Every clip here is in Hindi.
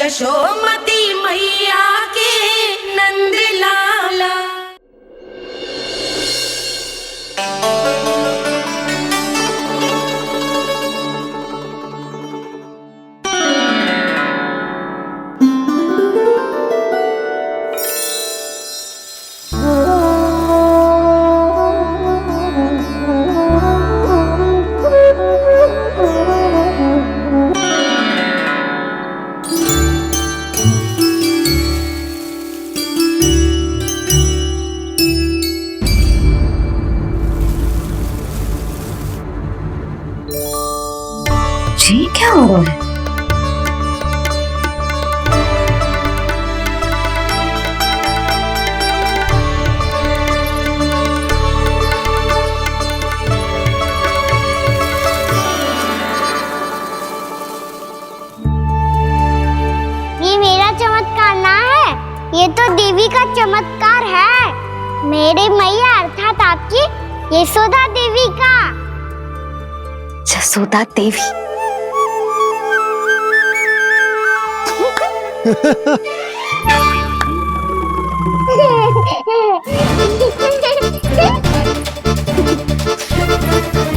यशोमती मैया के नंद लाला। ये क्या हो रहा है? ये मेरा चमत्कार ना है, ये तो देवी का चमत्कार है। मेरी मैया अर्थात आपकी यशोदा देवी का। यशोदा देवी?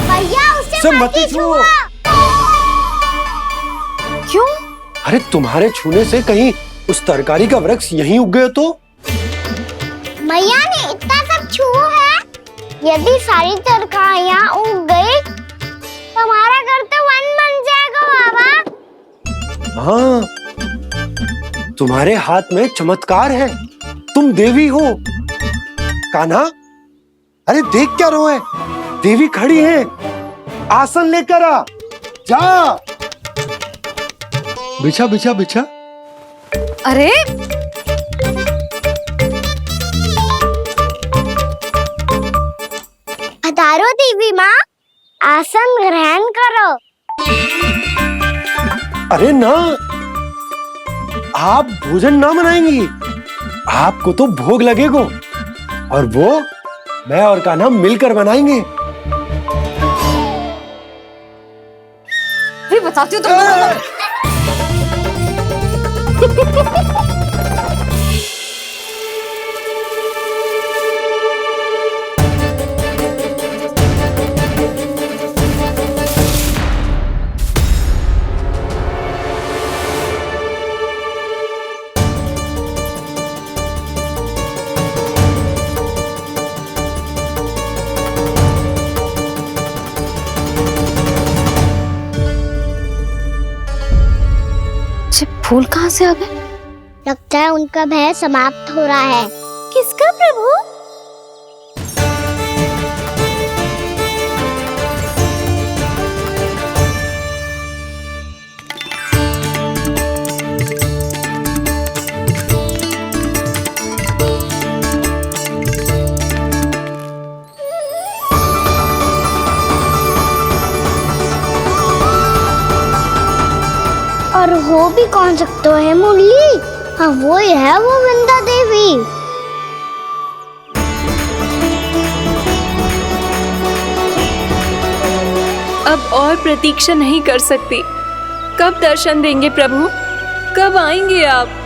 भैया उसे मत छुओ। क्यों? अरे तुम्हारे छूने से कहीं उस तरकारी का वृक्ष यहीं उग गए तो? मैया ने इतना सब छुआ है, यदि सारी तरकारियां उग गई तो हमारा घर तो वन बन जाएगा बाबा। हाँ, तुम्हारे हाथ में चमत्कार है, तुम देवी हो। कान्हा, अरे देख क्या रहो है, देवी खड़ी है, आसन लेकर आ, जा। बिछा बिछा बिछा। अरे पधारो देवी माँ, आसन ग्रहण करो। अरे ना, आप भोजन ना बनाएंगी, आपको तो भोग लगेगा और वो मैं और कान्हा मिलकर बनाएंगे। भी बताती हूँ तुमको। फूल कहाँ से आ गए? लगता है उनका भय समाप्त हो रहा है। किसका प्रभु? और हो भी कौन सकता है मुरली? हाँ वो ही है, वो वृंदा देवी। अब और प्रतीक्षा नहीं कर सकती। कब दर्शन देंगे प्रभु? कब आएंगे आप?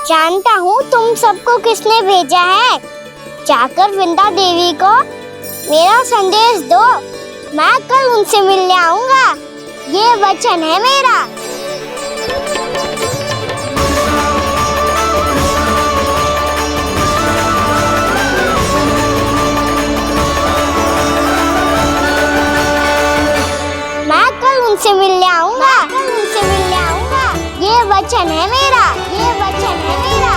जानता हूँ तुम सबको किसने भेजा है। जाकर वृंदा देवी को मेरा संदेश दो, मैं कल उनसे मिलने आऊंगा, ये वचन है मेरा। मैं कल उनसे मिलने आऊंगा, ये वचन है मेरा, ये वचन है मेरा।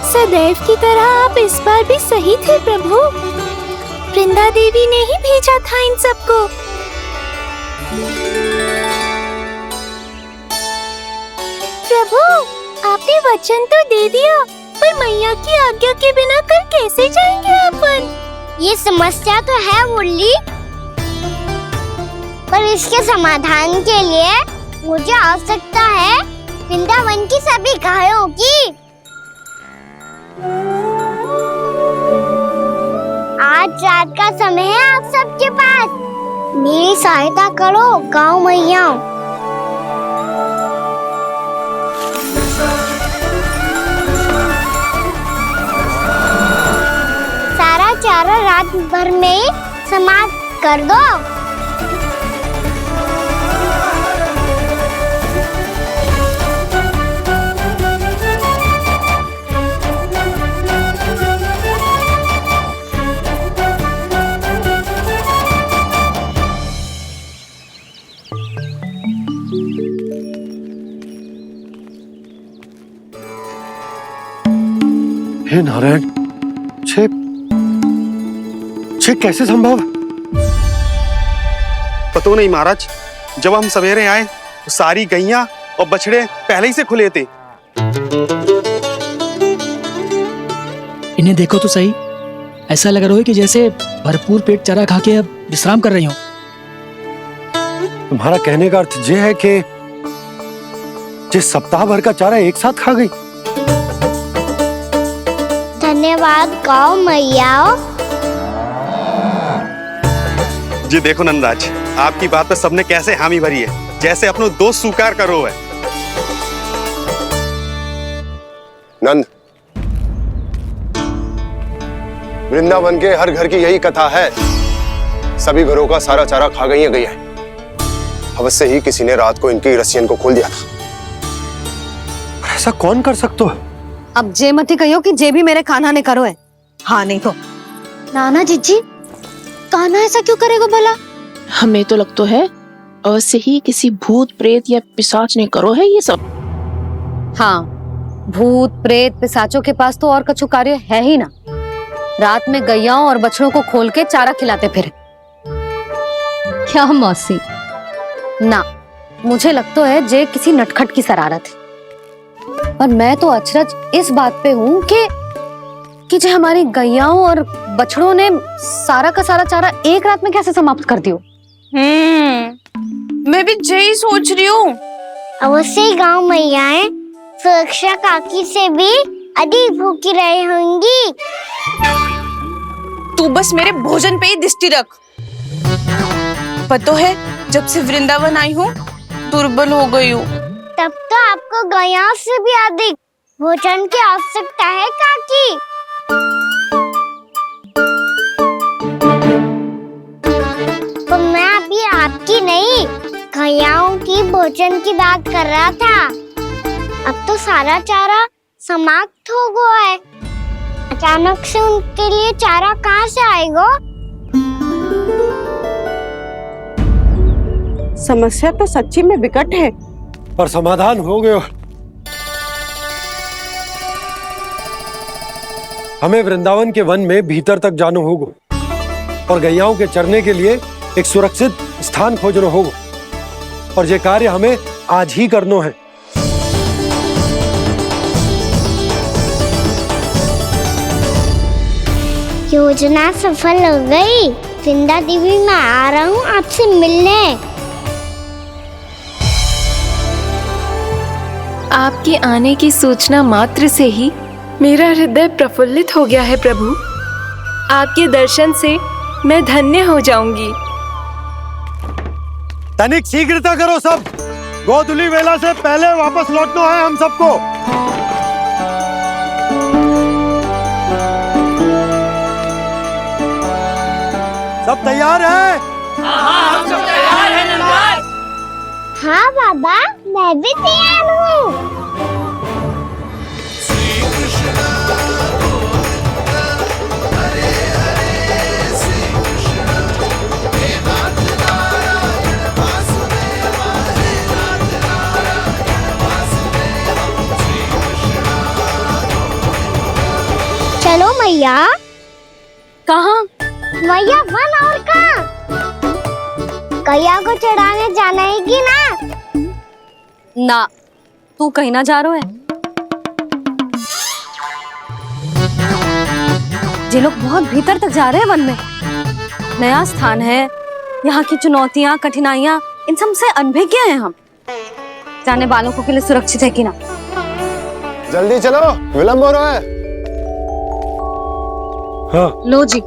सदैव की तरह आप इस बार भी सही थे प्रभु। वृंदा देवी ने ही भेजा था इन सबको। वचन तो दे दिया, पर मैया की आज्ञा के बिना कल कैसे जाएंगे अपन? ये समस्या तो है मुरली, पर इसके समाधान के लिए मुझे आवश्यकता है वृंदावन की सभी गायों की। आज रात का समय है आप सबके पास, मेरी सहायता करो गाँव मैया। सारा चारा रात भर में समाप्त कर दो। हे नारायण, छे कैसे संभव? पतो नहीं महाराज, जब हम सवेरे आए तो सारी गैया और बछड़े पहले ही से खुले थे। इन्हें देखो तो सही, ऐसा लग रहा है कि जैसे भरपूर पेट चारा खा के अब विश्राम कर रही हो। तुम्हारा कहने का अर्थ ये है कि जिस सप्ताह भर का चारा एक साथ खा गई। धन्यवाद गाँव मैया। जी देखो नंदराज, आपकी बात पर सबने कैसे हामी भरी है, जैसे अपनो दोस्त स्वीकार करो है। नंद, वृंदावन के हर घर की यही कथा है, सभी घरों का सारा चारा खा गई है। अवश्य ही किसी ने रात को इनकी रस्सियन को खोल दिया था। ऐसा कौन कर सकता है? अब जे मत ही कहियो कि जे भी मेरे कान्हा ने करो है। हाँ नहीं तो नाना जीजी, कान्हा ऐसा क्यों करेगा भला? हमें तो लगता है अवश्य ही किसी भूत प्रेत या पिशाच ने करो है ये सब। हाँ, भूत प्रेत पिशाचों के पास तो और कछु कार्य है ही ना। रात में गैयाओं और बछड़ों को खोल के चारा खिलाते फिर। क्या मौसी? ना, मुझे लगता है जे किसी नटखट की शरारत है। और मैं तो अचरज इस बात पे हूँ कि जो हमारी गैयाओं और बछड़ों ने सारा का सारा चारा एक रात में कैसे समाप्त कर दियो। मैं भी यही सोच रही हूँ। अवश्य ही गाँव मैयाएं सुरक्षा काकी से भी अधिक भूखी रही होंगी। तू बस मेरे भोजन पे ही दृष्टि रख। पता है, जब से वृंदावन आई हूँ दुर्बल हो गई हूँ। तब तो आपको गैयाओं से भी अधिक भोजन की आवश्यकता है काकी। तो मैं अभी आपकी नहीं, गैयाओं की भोजन की बात कर रहा था। अब तो सारा चारा समाप्त हो गया है, अचानक से उनके लिए चारा कहाँ से आएगा? समस्या तो सच्ची में विकट है, पर समाधान हो गयो। हमें वृंदावन के वन में भीतर तक जाना होगा और गैयाओं के चरने के लिए एक सुरक्षित स्थान खोजना होगा, और ये कार्य हमें आज ही करना है। योजना सफल हो गई। वृंदा देवी, मैं आ रहा हूँ आपसे मिलने। आपके आने की सूचना मात्र से ही मेरा हृदय प्रफुल्लित हो गया है प्रभु। आपके दर्शन से मैं धन्य हो जाऊंगी। तनिक शीघ्रता करो सब, गोधुली वेला से पहले वापस लौटना है हम सबको। सब तैयार है? हाँ, हम सब तैयार हैं नंदराज। हाँ बाबा, मैं भी तैयार हूँ। चलो मैया। कहाँ? मैया वन और कहाँ? गैया को चढ़ाने जाना है कि ना? ना, तू कहीं ना जा रहा है। ये लोग बहुत भीतर तक जा रहे हैं वन में। नया स्थान है, यहाँ की चुनौतियाँ, कठिनाइयाँ, इन सब से अनभिज्ञ हैं हम। जाने वालों के लिए सुरक्षित है कि ना? जल्दी चलो, विलंब हो रहा है। हाँ। लो जी।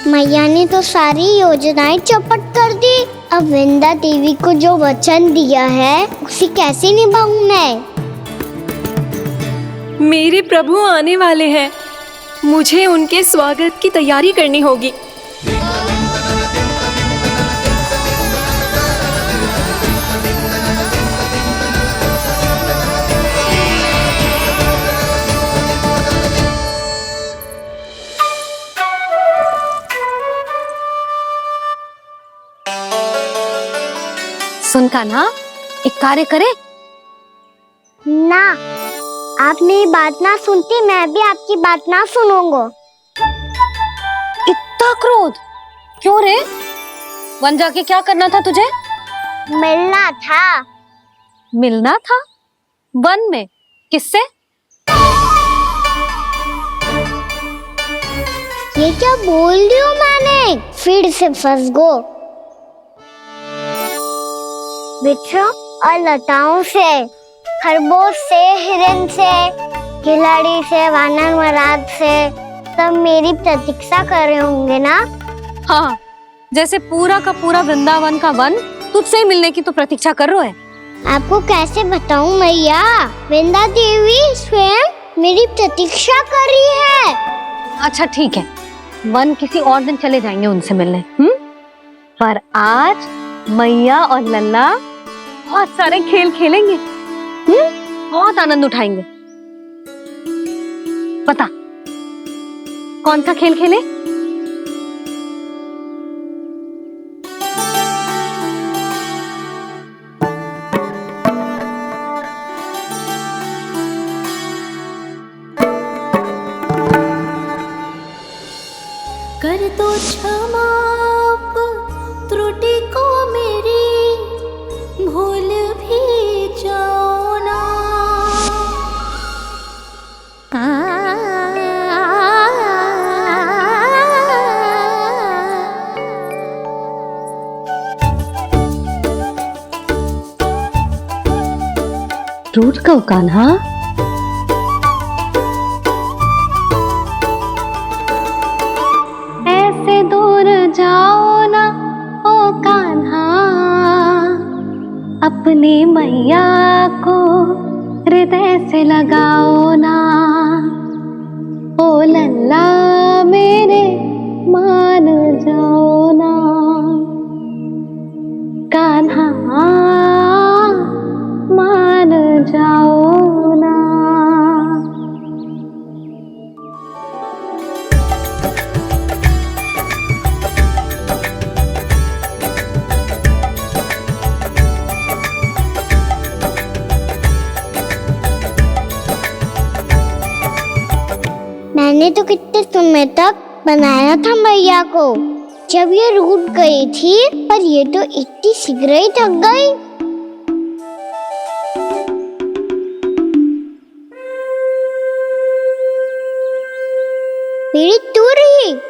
मैया ने तो सारी योजनाएं चौपट कर दी। अब वृंदा देवी को जो वचन दिया है उसे कैसे निभाऊं मैं? मेरे प्रभु आने वाले हैं, मुझे उनके स्वागत की तैयारी करनी होगी। सुन कान्हा, एक कार्य करे ना, आप मेरी बात ना सुनती, मैं भी आपकी बात ना सुनूंगा। इतना क्रोध क्यों रे? वन जाके क्या करना था तुझे? मिलना था। मिलना था? वन में किससे? ये क्या बोल रही हूँ मैंने? फिर से फंस गो। वृक्षों और लताओं से, खरगोश से, हिरन से, खिलाड़ी से, वानर महाराज से, सब मेरी प्रतीक्षा कर रहे होंगे ना? हाँ, जैसे पूरा का पूरा वृंदावन का वन तुझसे ही मिलने की तो प्रतीक्षा कर रहा है। आपको कैसे बताऊं मैया? वृंदा देवी स्वयं मेरी प्रतीक्षा कर रही है। अच्छा ठीक है, वन किसी और दिन चले जाएंगे उनसे मिलने। पर आज मैया और लल्ला बहुत सारे खेल खेलेंगे। बहुत आनंद उठाएंगे। पता कौन सा खेल खेले? कर दो क्षमा त्रुटि को मेरी, भूल भी जाओ ना। रूठ कब कान्हा? ऐसे दूर जाओ ना ओ कान्हा, अपनी मैया को हृदय से लगाओ ना। ओ लल्ला मेरे मान जाओ ना, कान्हा मान जाओ ना। मैंने तो कितने समय तक बनाया था मैया को, जब ये रूठ गई थी, पर ये तो इतनी शीघ्र ही थक गई। मेरी दूर ही।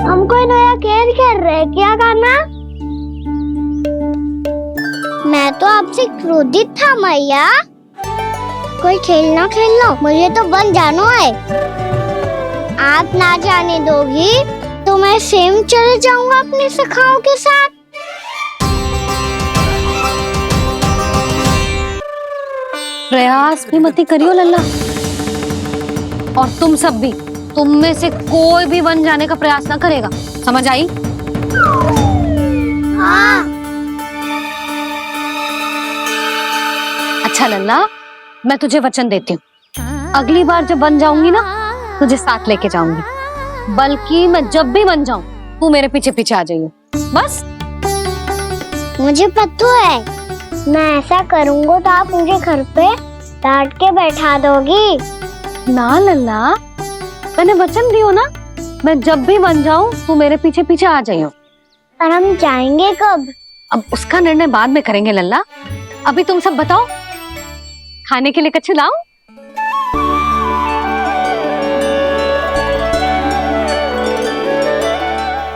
हमको नया खेल खेल रहे, क्या करना? तो आपसे क्रोधित था मैया। कोई खेलना खेल लो, मुझे तो वन जाना है। आप ना जाने दोगी तो मैं स्वयं चले जाऊंगा अपने सखाओं के साथ। प्रयास भी मत करियो लल्ला। और तुम सब भी, तुम में से कोई भी वन जाने का प्रयास ना करेगा, समझ आई? हाँ। अच्छा लल्ला, मैं तुझे वचन देती हूँ, अगली बार जब वन जाऊंगी ना तुझे साथ लेके जाऊंगी। बल्कि मैं जब भी वन जाऊं तू मेरे पीछे पीछे आ जाइए बस। मुझे पता है, मैं ऐसा करूंगा तो आप मुझे घर पे डांट के बैठा दोगी। ना लल्ला, मैंने वचन दियो ना, मैं जब भी वन जाऊं तू मेरे पीछे पीछे आ जाइयो। और हम जाएंगे कब? अब उसका निर्णय बाद में करेंगे लल्ला। अभी तुम सब बताओ, खाने के लिए कुछ लाऊं?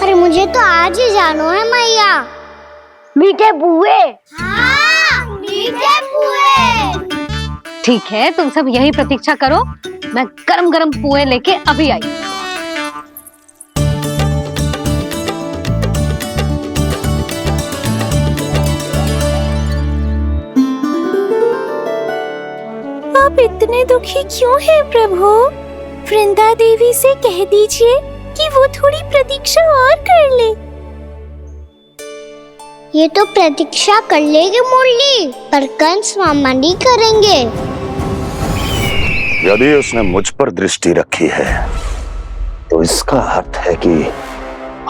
अरे मुझे तो आज ही जाना है मैया। मीठे बुए। हाँ, मीठे बुए। ठीक है, तुम सब यही प्रतीक्षा करो, मैं गरम गरम पुए लेके अभी आई। आप इतने दुखी क्यों हैं प्रभु? वृंदा देवी से कह दीजिए कि वो थोड़ी प्रतीक्षा और कर ले। ये तो प्रतीक्षा कर लेगी मुरली, पर कंस मामा नहीं करेंगे। यदि उसने मुझ पर दृष्टि रखी है तो इसका अर्थ है कि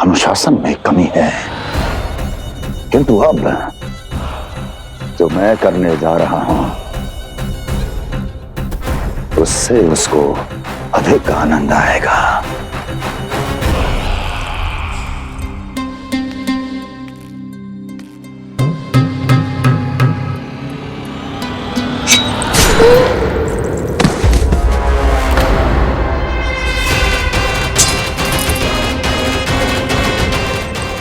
अनुशासन में कमी है। किंतु अब जो मैं करने जा रहा हूं उससे उसको अधिक आनंद आएगा।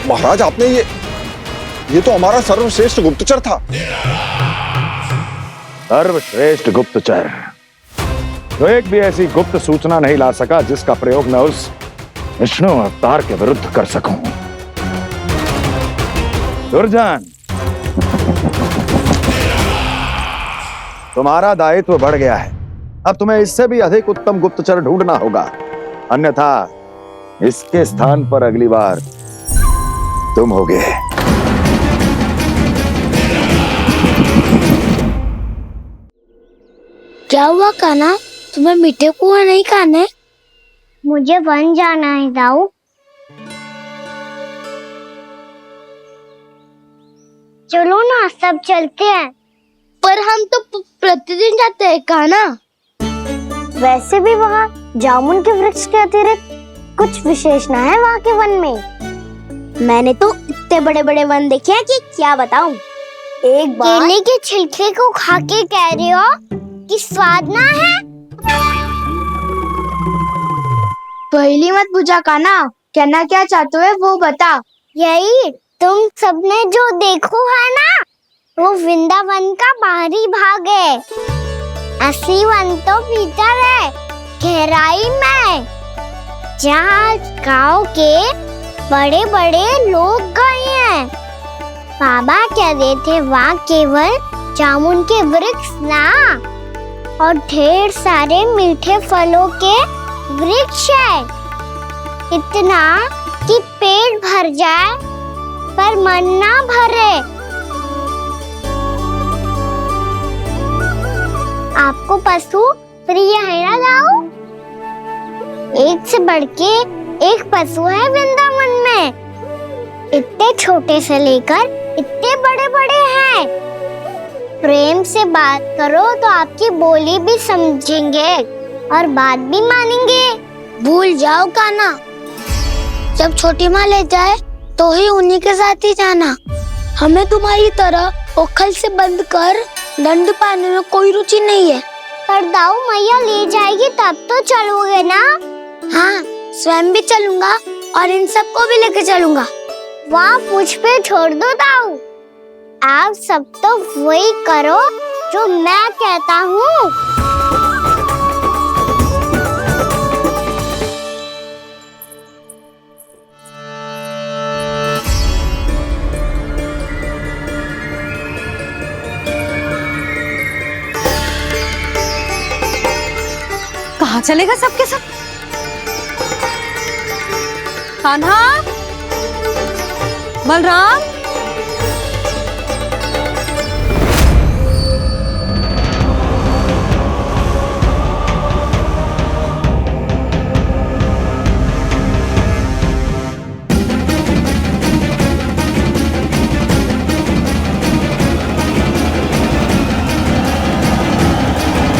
महाराज, आपने ये तो हमारा सर्वश्रेष्ठ गुप्तचर था। सर्वश्रेष्ठ गुप्तचर तो एक भी ऐसी गुप्त सूचना नहीं ला सका जिसका प्रयोग मैं उस विष्णु अवतार के विरुद्ध कर सकूं। दुर्जन, तुम्हारा दायित्व बढ़ गया है। अब तुम्हें इससे भी अधिक उत्तम गुप्तचर ढूंढना होगा, अन्यथा इसके स्थान पर अगली बार तुम होगे। क्या हुआ कान्हा, तुम्हें मीठे पुआ नहीं खाने? मुझे वन जाना है दाऊ। चलो ना, सब चलते हैं। पर हम तो प्रतिदिन जाते हैं कान्हा। वैसे भी वहाँ जामुन के वृक्ष के अतिरिक्त कुछ विशेष ना है वहाँ के वन में। मैंने तो इतने बड़े बड़े वन देखे हैं कि क्या बताऊं। एक बार केले के छिलके को खा के कह रही हो कि स्वाद ना है? पहली मत पूछा कान्हा, कहना क्या चाहते हो वो बता। यही तुम सबने जो देखो है ना, वो वृंदावन का बाहरी भाग है। असली वन तो भीतर है, गहराई में, जहाँ गांव के बड़े बड़े लोग गए हैं। बाबा कह रहे थे वहाँ केवल जामुन के वृक्ष ना, और ढेर सारे मीठे फलों के वृक्ष है। इतना कि पेट भर जाए पर मन ना भरे। आपको पशु प्रिय है ना दाऊ? एक से बढ़ के एक पशु है वृंदावन में। इतने छोटे से लेकर इतने बड़े बड़े हैं। प्रेम से बात करो तो आपकी बोली भी समझेंगे और बात भी मानेंगे। भूल जाओ कान्हा, जब छोटी माँ ले जाए तो ही उन्हीं के साथ ही जाना। हमें तुम्हारी तरह ओखल से बंद कर दंड पाने में कोई रुचि नहीं है। पर दाऊ मैया ले जाएगी तब तो चलोगे ना? हाँ, स्वयं भी चलूंगा और इन सबको भी लेके चलूंगा। वहाँ मुझ पे छोड़ दो दाऊ। आप सब तो वही करो जो मैं कहता हूँ। कहाँ चलेगा सबके सब? कान्हा, बलराम,